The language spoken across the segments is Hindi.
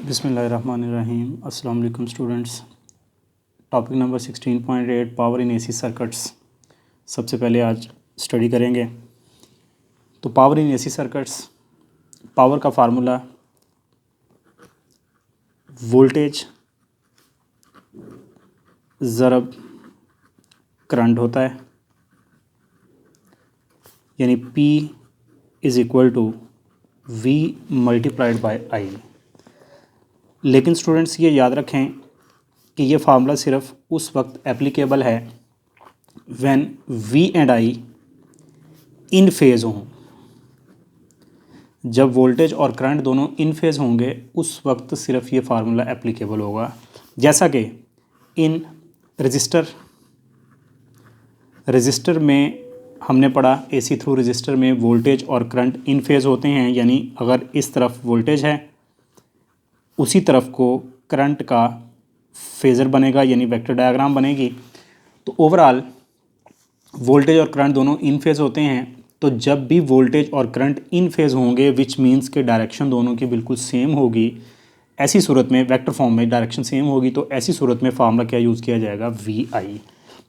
बिस्मिल्लाहिर्रहमानिर्रहीम। अस्सलाम वालेकुम students. Topic number 16.8 power in AC circuits सबसे पहले आज स्टडी करेंगे। तो power in AC circuits, power का फार्मूला वोल्टेज ज़रब करंट होता है, यानी P is equal to V multiplied by I। लेकिन स्टूडेंट्स ये याद रखें कि ये फार्मूला सिर्फ उस वक्त एप्लीकेबल है when V and I in phase हों। जब वोल्टेज और करंट दोनों इन फेज़ होंगे उस वक्त सिर्फ ये फार्मूला एप्लीकेबल होगा। जैसा कि इन रजिस्टर में हमने पढ़ा, AC थ्रू रजिस्टर में वोल्टेज और करंट इन फेज़ होते हैं, यानी अगर इस तरफ वोल्टेज है उसी तरफ को करंट का फेज़र बनेगा, यानी वेक्टर डायग्राम बनेगी। तो ओवरऑल वोल्टेज और करंट दोनों इन फेज़ होते हैं। तो जब भी वोल्टेज और करंट इन फेज़ होंगे विच मीन्स के डायरेक्शन दोनों की बिल्कुल सेम होगी, ऐसी सूरत में वेक्टर फॉर्म में डायरेक्शन सेम होगी, तो ऐसी सूरत में फार्मूला क्या यूज़ किया जाएगा, VI।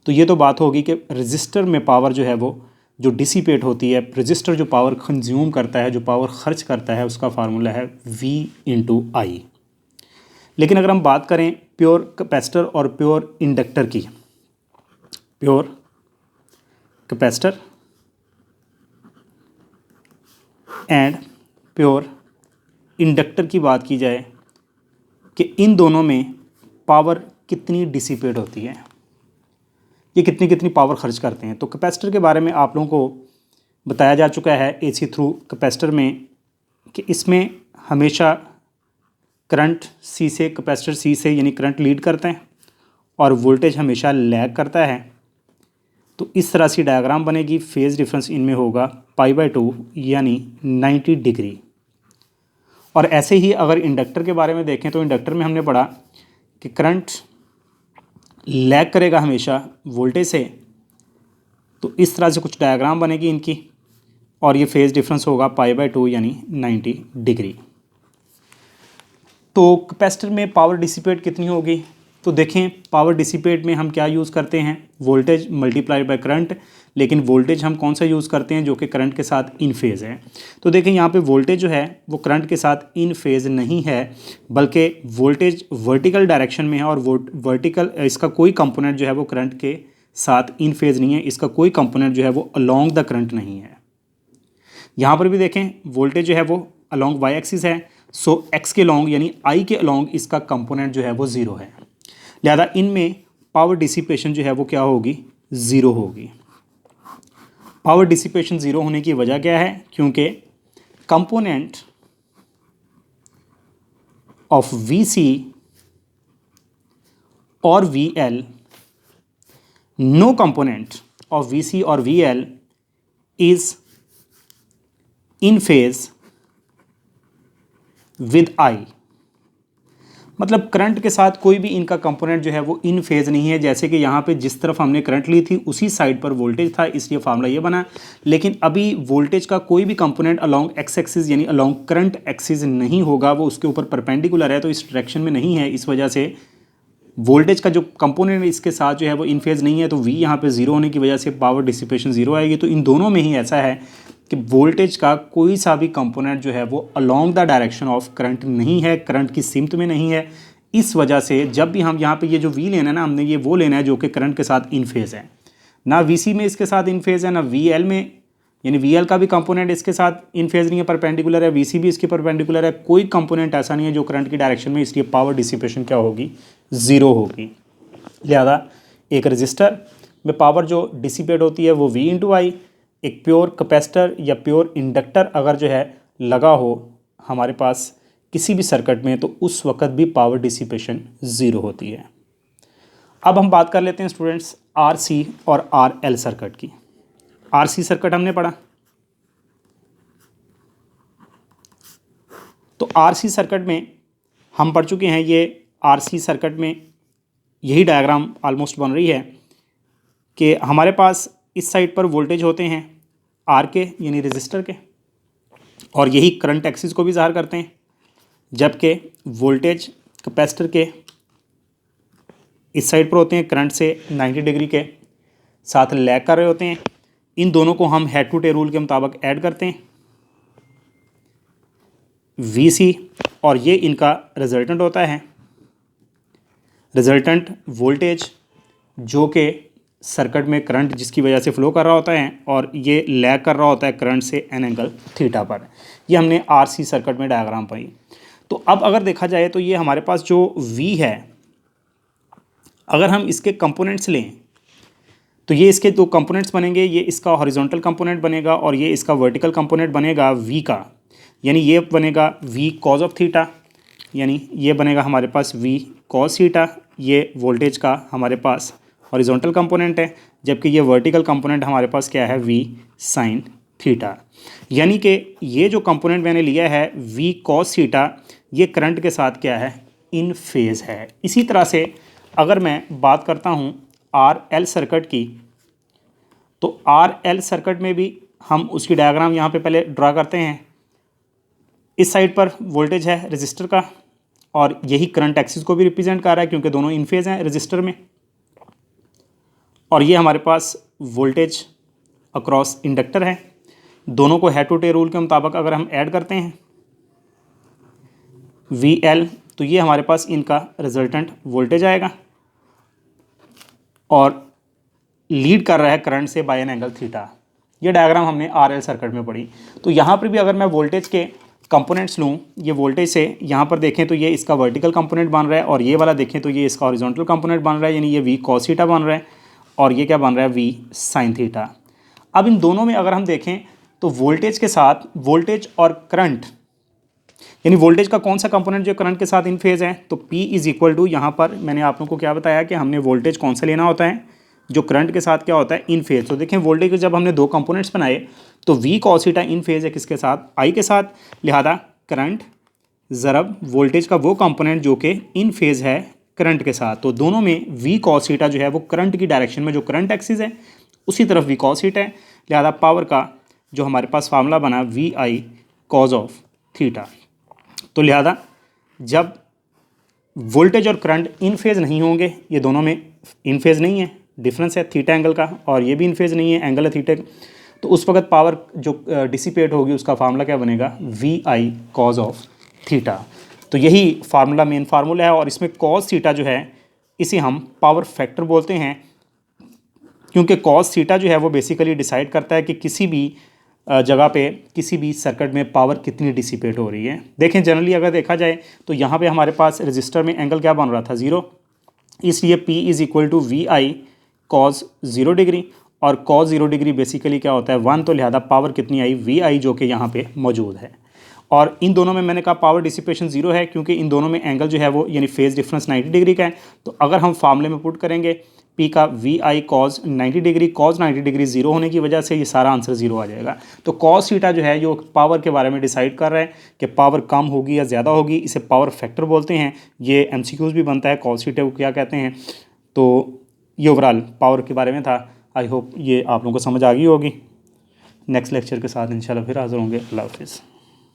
तो ये तो बात होगी कि रजिस्टर में पावर जो है वो जो डिसिपेट होती है, रजिस्टर जो पावर कंज्यूम करता है, जो पावर खर्च करता है, उसका फार्मूला है V इंटू आई। लेकिन अगर हम बात करें प्योर कैपेसिटर और प्योर इंडक्टर की, pure capacitor and pure inductor की बात की जाए कि इन दोनों में पावर कितनी डिसिपेट होती है, ये कितनी कितनी पावर खर्च करते हैं। तो कैपेसिटर के बारे में आप लोगों को बताया जा चुका है AC थ्रू कैपेसिटर में कि इसमें हमेशा करंट C से, कैपेसिटर C से यानी करंट लीड करते हैं और वोल्टेज हमेशा लैग करता है। तो इस तरह से डायग्राम बनेगी। फेज़ डिफरेंस इनमें होगा π/2 यानी 90 डिग्री। और ऐसे ही अगर इंडक्टर के बारे में देखें तो इंडक्टर में हमने पढ़ा कि करंट लैग करेगा हमेशा वोल्टेज से। तो इस तरह से कुछ डायग्राम बनेगी इनकी और ये फेज़ डिफरेंस होगा π/2 यानी 90 डिग्री। तो कैपेसिटर में पावर डिसिपेट कितनी होगी, तो देखें पावर डिसिपेट में हम क्या यूज़ करते हैं, वोल्टेज मल्टीप्लाई बाय करंट। लेकिन वोल्टेज हम कौन सा यूज़ करते हैं जो कि करंट के साथ इन फेज़ है। तो देखें यहाँ पे वोल्टेज जो है वो करंट के साथ इन फेज़ नहीं है, बल्कि वोल्टेज वर्टिकल डायरेक्शन में है और वर्टिकल इसका कोई कंपोनेंट जो है वो करंट के साथ इन फेज़ नहीं है, इसका कोई कंपोनेंट जो है वो अलॉन्ग द करंट नहीं है। यहाँ पर भी देखें वोल्टेज जो है वो अलॉन्ग वाई एक्सिस है, सो एक्स के अलॉन्ग यानी आई के अलॉन्ग इसका कंपोनेंट जो है वो ज़ीरो है। लिहाजा इनमें पावर डिसिपेशन जो है वो क्या होगी, ज़ीरो होगी। पावर डिसिपेशन ज़ीरो होने की वजह क्या है, क्योंकि कंपोनेंट ऑफ VC और VL, no component of VC और VL is in phase with I। मतलब करंट के साथ कोई भी इनका कंपोनेंट जो है वो इन फेज़ नहीं है। जैसे कि यहाँ पे जिस तरफ हमने करंट ली थी उसी साइड पर वोल्टेज था, इसलिए फार्मूला ये बना। लेकिन अभी वोल्टेज का कोई भी कंपोनेंट अलोंग एक्स एक्सिस यानी अलोंग करंट एक्सिस नहीं होगा, वो उसके ऊपर परपेंडिकुलर है, तो इस डायरेक्शन में नहीं है। इस वजह से वोल्टेज का जो कंपोनेंट इसके साथ जो है वो इन फेज़ नहीं है, तो V यहाँ पे ज़ीरो होने की वजह से पावर डिसिपेशन ज़ीरो आएगी। तो इन दोनों में ही ऐसा है कि वोल्टेज का कोई सा भी कंपोनेंट जो है वो along the direction of current नहीं है, करंट की सिमत में नहीं है। इस वजह से जब भी हम यहाँ पे ये जो V लेना है ना, हमने ये वो लेना है जो कि करंट के साथ इन फेज़ है। ना VC में इसके साथ इन फेज़ है, ना VL में, यानी VL का भी कंपोनेंट इसके साथ इन फेज़ नहीं है, परपेंडिकुलर है। VC भी इसके परपेंडिकुलर है। कोई कंपोनेंट ऐसा नहीं है जो करंट की डायरेक्शन में, इसलिए पावर डिसिपेशन क्या होगी, ज़ीरो होगी। लिहाजा एक रजिस्टर में पावर जो डिसिपेट होती है वो V इंटू आई। एक प्योर कैपेसिटर या प्योर इंडक्टर अगर जो है लगा हो हमारे पास किसी भी सर्किट में, तो उस वक्त भी पावर डिसिपेशन ज़ीरो होती है। अब हम बात कर लेते हैं स्टूडेंट्स RC और RL सर्किट की। RC सर्किट हमने पढ़ा, तो RC सर्किट में हम पढ़ चुके हैं। ये RC सर्किट में यही डायग्राम ऑलमोस्ट बन रही है कि हमारे पास इस साइड पर वोल्टेज होते हैं R के यानी रजिस्टर के, और यही करंट एक्सिस को भी ज़ाहिर करते हैं। जबकि वोल्टेज कैपेसिटर के इस साइड पर होते हैं, करंट से 90 डिग्री के साथ लैग कर रहे होते हैं। इन दोनों को हम हेड टू टेल रूल के मुताबिक ऐड करते हैं VC, और ये इनका रिजल्टेंट होता है, रिजल्टेंट वोल्टेज जो कि सर्किट में करंट जिसकी वजह से फ्लो कर रहा होता है, और ये लैग कर रहा होता है करंट से एन एंगल थीटा पर। ये हमने RC सर्किट में डायग्राम पाई। तो अब अगर देखा जाए तो ये हमारे पास जो V है, अगर हम इसके कंपोनेंट्स लें तो ये इसके दो कंपोनेंट्स बनेंगे, ये इसका हॉरिजॉन्टल कंपोनेंट बनेगा और ये इसका वर्टिकल कंपोनेंट बनेगा V का, यानी ये बनेगा V कॉज ऑफ थीटा, यानी ये बनेगा हमारे पास V कॉस थीटा। ये वोल्टेज का हमारे पास हॉरिजॉन्टल कंपोनेंट है, जबकि ये वर्टिकल कंपोनेंट हमारे पास क्या है, V साइन थीटा। यानी कि ये जो कंपोनेंट मैंने लिया है V कॉस थीटा, ये करंट के साथ क्या है, इन फेज़ है। इसी तरह से अगर मैं बात करता हूँ RL सर्किट की, तो RL सर्किट में भी हम उसकी डायग्राम यहाँ पे पहले ड्रा करते हैं। इस साइड पर वोल्टेज है रजिस्टर का, और यही करंट एक्सिस को भी रिप्रेजेंट कर रहा है क्योंकि दोनों इन फेज़ हैं रजिस्टर में। और ये हमारे पास वोल्टेज अक्रॉस इंडक्टर है। दोनों को हेड टू टेल रूल के मुताबिक अगर हम ऐड करते हैं VL, तो ये हमारे पास इनका रिजल्टेंट वोल्टेज आएगा और लीड कर रहा है करंट से बाय एन एंगल थीटा। ये डायग्राम हमने RL सर्किट में पढ़ी। तो यहाँ पर भी अगर मैं वोल्टेज के कंपोनेंट्स लूँ, ये वोल्टेज से यहाँ पर देखें तो ये इसका वर्टिकल कंपोनेंट बन रहा है, और ये वाला देखें तो ये इसका हॉरिजॉन्टल कंपोनेंट बन रहा है, यानी ये V कॉस थीटा बन रहा है, और ये क्या बन रहा है, V साइन थीटा। अब इन दोनों में अगर हम देखें तो वोल्टेज के साथ वोल्टेज और करंट, यानी वोल्टेज का कौन सा कंपोनेंट जो करंट के साथ इन फेज़ है, तो P इज़ इक्वल टू, यहाँ पर मैंने आप लोगों को क्या बताया कि हमने वोल्टेज कौन सा लेना होता है जो करंट के साथ क्या होता है, इन फेज़। तो देखें वोल्टेज के जब हमने दो कंपोनेंट्स बनाए तो V cos theta in phase है किसके साथ, I के साथ, लिहाजा करंट ज़रब वोल्टेज का वो कंपोनेंट जो कि इन फेज़ है करंट के साथ। तो दोनों में V कॉस थीटा जो है वो करंट की डायरेक्शन में, जो करंट एक्सिस है उसी तरफ V कॉस थीटा है। लिहाजा पावर का जो हमारे पास फार्मूला बना VI कॉज ऑफ थीटा। तो लिहाजा जब वोल्टेज और करंट इन फेज़ नहीं होंगे, ये दोनों में इन फेज़ नहीं है, डिफरेंस है थीटा एंगल का, और ये भी इन फेज़ नहीं है, एंगल है थीटा, तो उस वक्त पावर जो डिसिपेट होगी उसका फार्मूला क्या बनेगा, VI कॉज ऑफ थीटा। तो यही फार्मूला मेन फार्मूला है, और इसमें कॉस थीटा जो है इसे हम पावर फैक्टर बोलते हैं, क्योंकि कॉस थीटा जो है वो बेसिकली डिसाइड करता है कि किसी भी जगह पे किसी भी सर्किट में पावर कितनी डिसिपेट हो रही है। देखें जनरली अगर देखा जाए तो यहाँ पे हमारे पास रजिस्टर में एंगल क्या बन रहा था, 0, इसलिए P is equal to VI cos 0 degree, और कॉस 0 डिग्री बेसिकली क्या होता है, 1, तो लिहाजा पावर कितनी आई, VI, जो कि यहाँ पे मौजूद है। और इन दोनों में मैंने कहा पावर डिसिपेशन 0 है क्योंकि इन दोनों में एंगल जो है वो यानी फेज़ डिफरेंस 90 डिग्री का है। तो अगर हम फार्मूले में पुट करेंगे P का VI cos 90 degree, cos 90 degree 0 होने की वजह से ये सारा आंसर 0 आ जाएगा। तो कॉस थीटा जो है जो पावर के बारे में डिसाइड कर रहा है कि पावर कम होगी या ज़्यादा होगी, इसे पावर फैक्टर बोलते हैं। ये MCQs भी बनता है कॉस थीटा को क्या कहते हैं। तो ये ओवरऑल पावर के बारे में था। आई होप ये आप लोगों को समझ आ गई होगी। नेक्स्ट लेक्चर के साथ इंशाल्लाह फिर हाज़िर होंगे। अल्लाह हाफ़िज़।